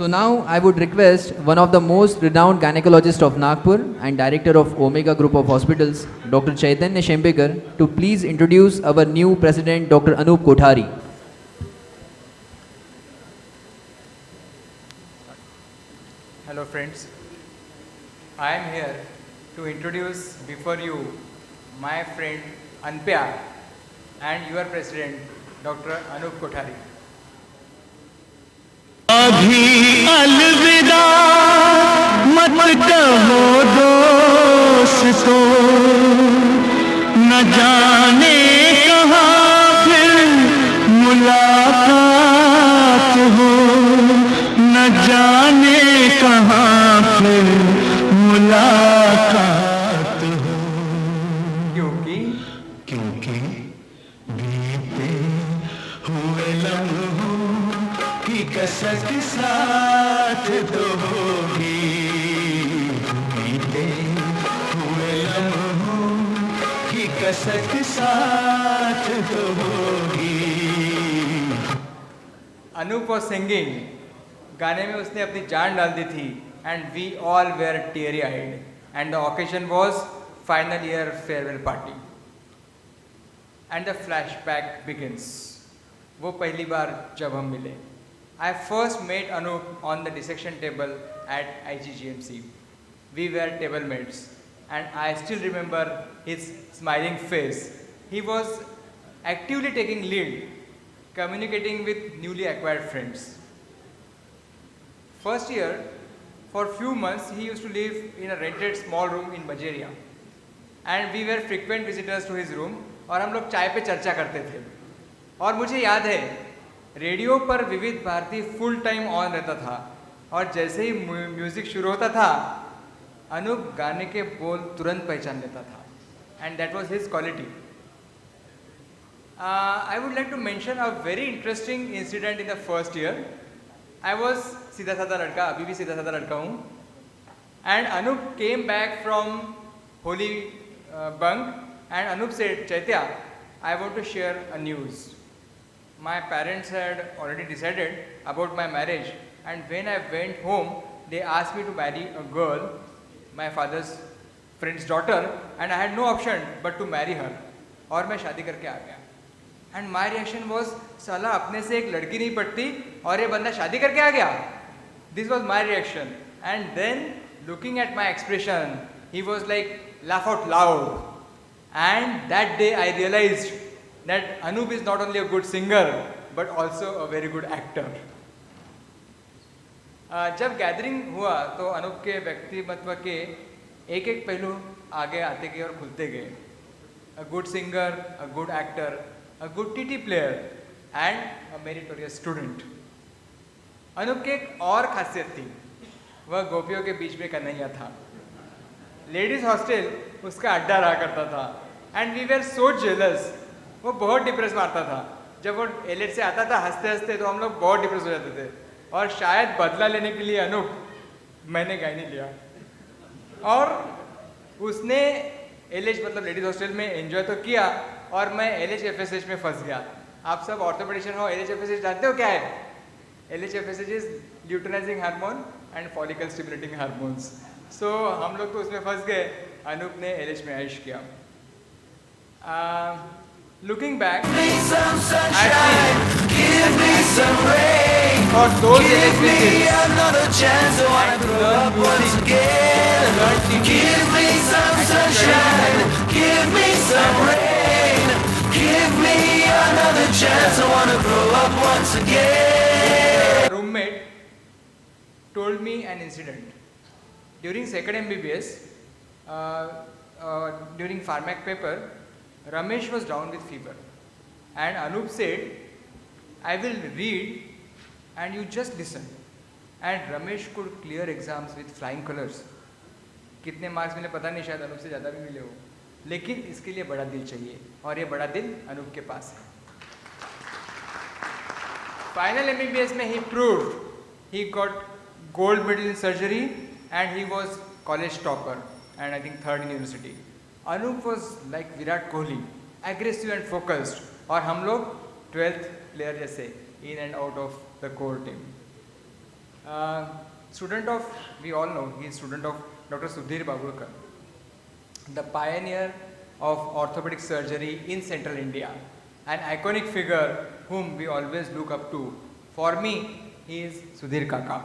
So now I would request one of the most renowned gynecologists of Nagpur and director of Omega Group of Hospitals, Dr. Chaitanya Shembekar, to please introduce our new president, Dr. Anup Kothari. Hello friends, I am here to introduce before you my friend Anpya and your president Dr. Anup Kothari. अभी अलविदा मत कहो दोस्तों, न जाने कहाँ फिर मुलाकात हो, न जाने कहाँ फिर मुलाकात हो, क्योंकि बीते हुए लम्हों की कसक साथ दो होगी, बीते हुए लम्हों की कसक साथ दो होगी. Anup was singing, गाने में उसने अपनी जान डाल दी थी and we all were teary eyed and the occasion was final year farewell party and the flashback begins. वो पहली बार जब हम मिले. I first met Anup on the dissection table at IGGMC. We were table mates and I still remember his smiling face. He was actively taking lead, communicating with newly acquired friends. First year, for few months, he used to live in a rented small room in Bajeria. And we were frequent visitors to his room और हम लोग चाय पे चर्चा करते थे. और मुझे याद है रेडियो पर विविध भारती फुल टाइम ऑन रहता था और जैसे ही म्यूजिक शुरू होता था अनूप गाने के बोल तुरंत पहचान लेता था and that was his quality. I would like to mention a very interesting incident in the first year. I was सीधा साधा लड़का, अभी भी सीधा साधा लड़का हूँ. And Anup came back from Holi bunk and Anup said, Chaitya, I want to share a news. My parents had already decided about my marriage and when I went home, they asked me to marry a girl, my father's friend's daughter, and I had no option but to marry her. और मैं शादी करके आ गया. And my reaction was, साला अपने से एक लड़की नहीं पटती और ये बंदा शादी करके आ गया. This was my reaction. And then looking at my expression, he was like, laugh out loud. And that day I realized that Anup is not only a good singer but also a very good actor. जब gathering हुआ तो अनूप के व्यक्तिमत्व के एक एक पहलू आगे आते गए और खुलते गए. A good singer, a good actor, a good TT player and a meritorious student. Anoop की एक और खासियत थी, वह गोपियों के बीच में कन्हैया था. लेडीज हॉस्टल उसका अड्डा रहा करता था and we were so jealous. वो बहुत डिप्रेस मारता था. जब वो एलेट से आता था हंसते हंसते तो हम लोग बहुत डिप्रेस हो जाते थे और शायद बदला लेने के लिए अनूप मैंने गायनी लिया और उसने एलएच मतलब लेडीज हॉस्टल में एंजॉय तो किया और मैं एलएच एफएसएच में फंस गया. आप सब ऑर्थोपेडिशियन हो, एलएच एफएसएच जानते हो क्या है? LH FSH is luteinizing hormone and follicle stimulating hormones. So हम लोग तो उसमें फंस गए. अनूप ने एलएच में ऐश किया. Looking back for those LH visits and to learn music, learn teaching, Give me some sunshine, give me some rain, give me another chance. I want to grow up once again. A roommate told me an incident. During second MBBS, during Pharmac paper, Ramesh was down with fever and Anup said, I will read and you just listen. And Ramesh could clear exams with flying colors. कितने marks मिले पता नहीं, शायद अनूप से ज़्यादा भी मिले हो, लेकिन इसके लिए बड़ा दिल चाहिए और ये बड़ा दिल अनूप के पास है. Final MBBS में he proved he got gold medal in surgery and he was college topper and I think third in university. Anup was like Virat Kohli, aggressive and focused और हम लोग 12th player जैसे in and out of the core team. Student of, we all know, he is student of Dr. Sudhir Babulkar, the pioneer of orthopedic surgery in central India, an iconic figure whom we always look up to. For me, he is Sudhir Kaka.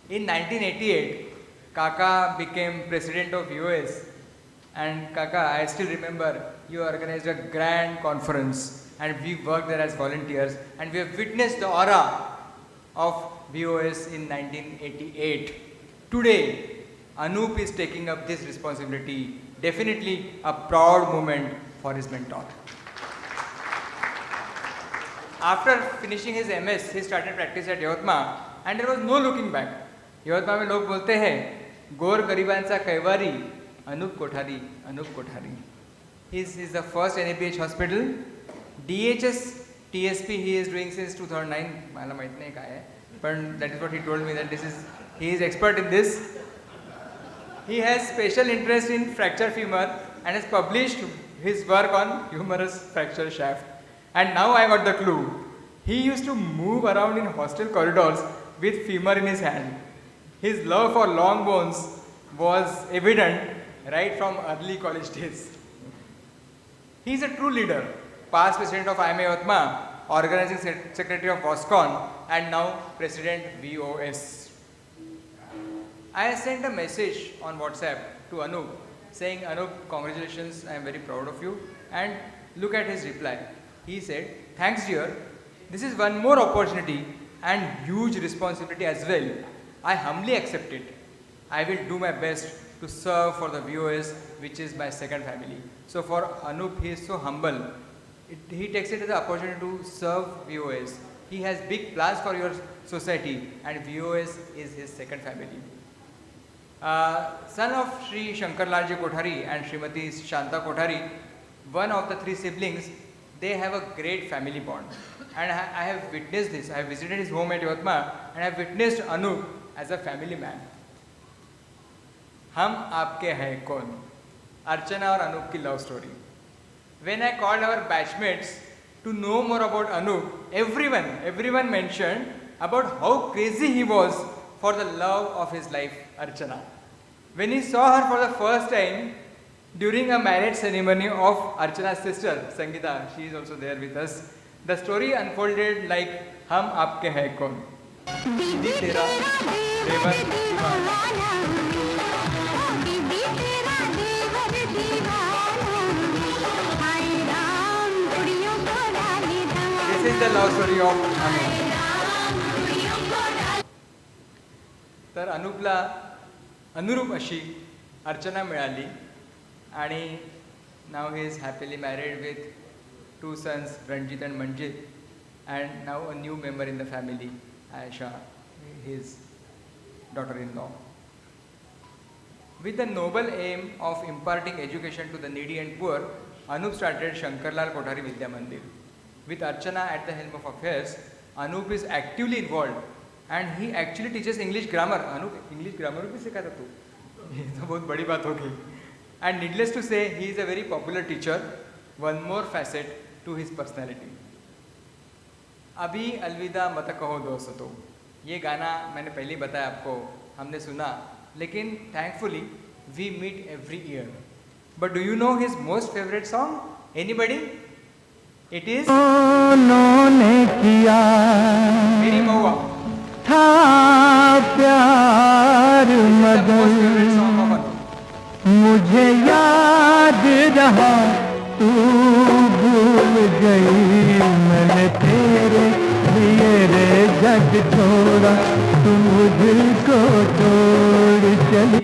In 1988, Kaka became president of US, and Kaka, I still remember you organized a grand conference and we worked there as volunteers and we have witnessed the aura of VOS in 1988. Today, Anup is taking up this responsibility. Definitely a proud moment for his mentor. After finishing his MS, he started practice at Yavatma and there was no looking back. Yavatmal में लोग बोलते हैं गोर गरिबांचा कैवारी Anoop Kothari, Anoop Kothari. He is the first NABH hospital. DHS TSP he is doing since 2009. मला माहित नाही काय आहे, but that is what he told me that he is expert in this. He has special interest in fracture femur and has published his work on humerus fracture shaft. And now I got the clue. He used to move around in hostel corridors with femur in his hand. His love for long bones was evident right from early college days. He is a true leader, past president of IMA Yavatma, organizing secretary of VOSCON, and now president VOS. I sent a message on WhatsApp to Anup saying, Anup, congratulations, I am very proud of you. And look at his reply. He said, thanks dear, this is one more opportunity and huge responsibility as well. I humbly accept it. I will do my best to serve for the VOS, which is my second family. So for Anup, he is so humble. He takes it as an opportunity to serve VOS. He has big plans for your society and VOS is his second family. Son of Sri Shankarlalji Kothari and Srimati Shanta Kothari, one of the three siblings, they have a great family bond. And I have witnessed this. I have visited his home at Yavatma and I have witnessed Anup as a family man. हम आपके हैं कौन? Archana और Anup की love story. When I called our batchmates to know more about Anup, everyone mentioned about how crazy he was for the love of his life, Archana. When he saw her for the first time during a marriage ceremony of Archana's sister, Sangeeta, she is also there with us, the story unfolded like हम आपके हैं कौन? दीदी तेरा देवर दीवाना, दीदी तेरा देवर दीवाना, हाय राम कुड़ियों को डाली दाना. This is the love story of Anup. तर अनुपला अनुरूप अशी अर्चना मिळाली आणि now he is happily married with 2 sons, Ranjit and Manjit, and now a new member in the family, Aisha, his daughter-in-law. With the noble aim of imparting education to the needy and poor, Anup started Shankarlal Kothari Vidya Mandir. With Archana at the helm of affairs, Anup is actively involved and he actually teaches English grammar. Anup, English grammar भी सिखाता तू? ये तो बहुत बड़ी बात होगी. And needless to say, he is a very popular teacher. One more facet to his personality. अभी अलविदा मत कहो दोस्तों, ये गाना मैंने पहले बताया आपको, हमने सुना, लेकिन thankfully we meet every year. But do you know his most favorite song? Anybody? It is उन्होंने किया मेरी महुआ था प्यार मगर मुझे याद रहा तू भूल गई मैंने तेरे लिए रे जग छोड़ा तू मुझको छोड़ चली.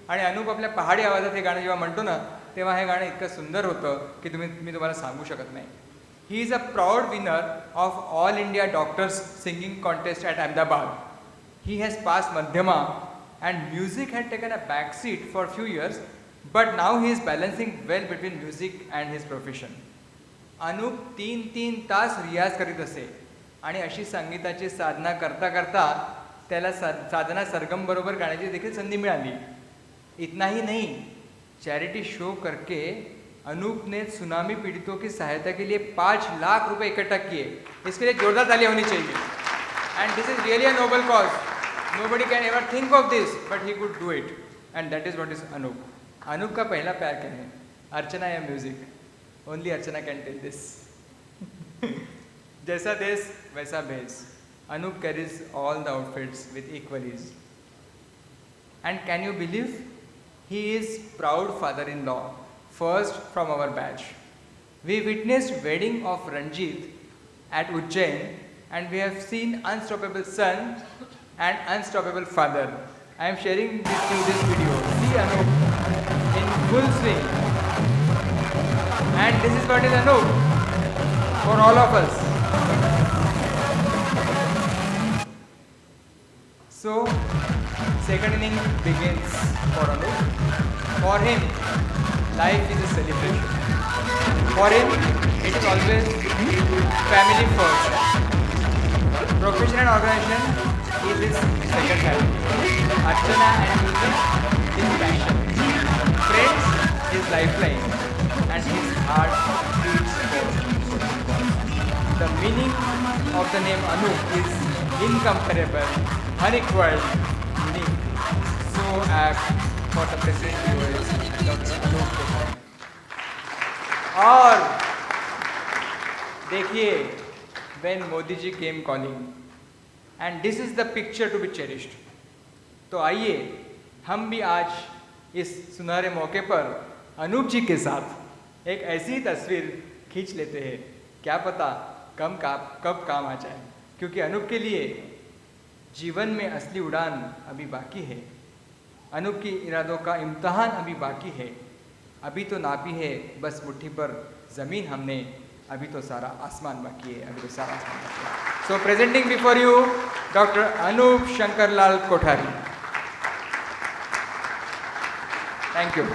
आणि अनुप आपल्या पहाडी आवाजात हे गाणं जेव्हा म्हणतो ना तेव्हा हे गाणं इतकं सुंदर होतं की मी तुम्हाला सांगू शकत नाही. He is a proud winner of All India Doctors Singing Contest at Ahmedabad. He has passed Madhyama and music had taken a back seat for a few years, but now he is balancing well between music and his profession. Anup 3 तास रियाज करीत असे आणि अशी संगीताची साधना करता करता त्याला साधना सरगम बरोबर गाण्याची देखील संधी मिळाली. इतना ही नहीं, चैरिटी शो करके अनूप ने सुनामी पीड़ितों की सहायता के लिए 5 लाख रुपए इकट्ठा किए. इसके लिए जोरदार तालियां होनी चाहिए. And this is really a noble cause. Nobody can ever think of this, but he could do it. And that is what is Anup. Anup का पहला प्यार क्या है? अर्चना या music? Only Archana can tell this. जैसा देश वैसा भेष. Anup carries all the outfits with equal ease. And can you believe? He is proud father-in-law, first from our batch. We witnessed wedding of Ranjit at Ujjain, and we have seen unstoppable son and unstoppable father. I am sharing this video. See Anup in full swing. And this is what is Anup for all of us. So, second inning begins for Anup. For him, life is a celebration. For him, it is always family first. Profession and organization is his second habit. Archana and music is passion. Friends is lifeline, and his heart beats for. The meaning of the name Anup is incomparable, unequaled, unique. So apt for the present viewers, Dr. Anup Kothari. और देखिए, when Modi ji came calling, and this is the picture to be cherished. तो आइए हम भी आज इस सुनहरे मौके पर अनूप जी के साथ एक ऐसी तस्वीर खींच लेते हैं, क्या पता कब काम आ जाए, क्योंकि अनूप के लिए जीवन में असली उड़ान अभी बाकी है. अनूप की इरादों का इम्तहान अभी बाकी है. अभी तो नापी है बस मुट्ठी पर ज़मीन हमने, अभी तो सारा आसमान बाकी है, अभी तो सारा आसमान बाकी है. So presenting before you doctor Anoop Shankarlal Kothari. Thank you.